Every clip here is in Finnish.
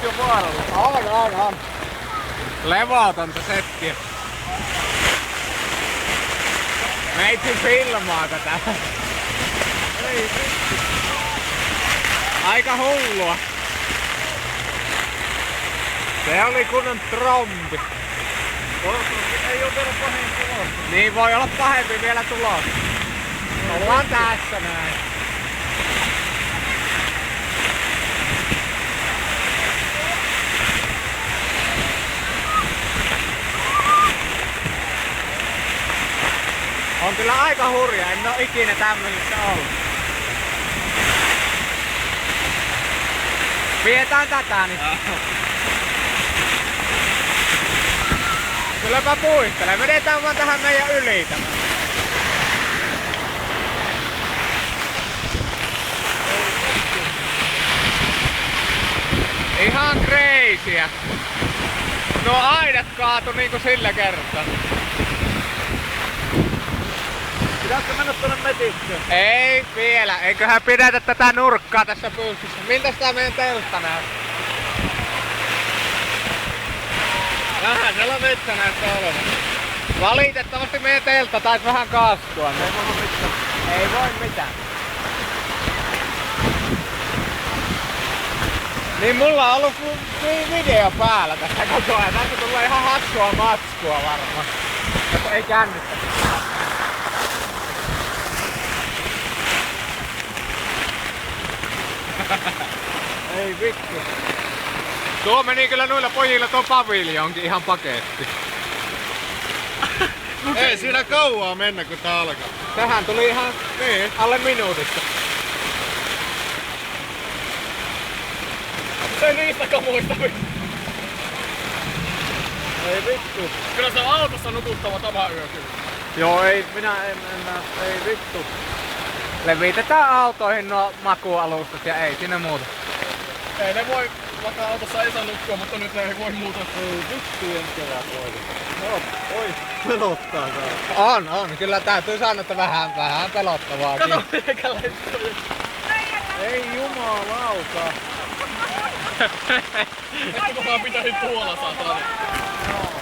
oikeesti on vaarallista. On. Levotonta settiä. Meitsi filmaa tätä. Ei vittu. Aika hullua. Se oli kunnon trombi. Ei oo vielä pahempi tulos. Niin voi olla pahempi vielä tulos. Ollaan tässä näin. On kyllä aika hurja, en oo ikinä tämmöisessä ollut. Pidetään tätä niin. Kylläpä puistelee, vedetään vaan tähän meidän yli tämä. Ihan crazyä. No aidat kaatu niinku sillä kertaa. Pitäisikö mennä tuonne metikköön? Ei vielä, eiköhän pidetä tätä nurkkaa tässä pystyssä. Miltä tää meidän teltta näyttää? Vähän siellä metsä näyttää olevan. Valitettavasti meidän teltta taisi vähän kaastua. Ei voi mitään. Ei voi mitään. Niin mulla on ollut video päällä tässä koko ajan. Tässä tulee ihan hassua matskua varmaan. Mutta ei kännistä. Ei vittu. Tuo meni kyllä noilla pojilla tuo paviljonkin ihan paketti. Ei siinä kauaa mennä kun tää alkaa. Tähän tuli ihan Niin. alle minuutissa. Se niistä kamuista vittu. Ei vittu. Kyllä se on autossa nukuttava tämä yö kyllä. Joo, ei ei vittu. Levitetään autoihin nuo makualustat ja ei siinä muuta. Ei ne voi, vaikka autossa ei saa nukkua, mutta nyt ne ei voi muuta. Ei vittu enkelää voi. No, oi, pelottaa tää. On, kyllä täytyy sanoa, että vähän pelottavaakin. Kato meikäläistä. Ei jumalauta. Etkö mä pitäisi tuolla saatana?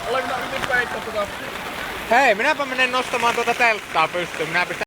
Olen minä yritin peittää tota. Hei, minäpä menen nostamaan tuota telttaa pystyyn. Minä pistän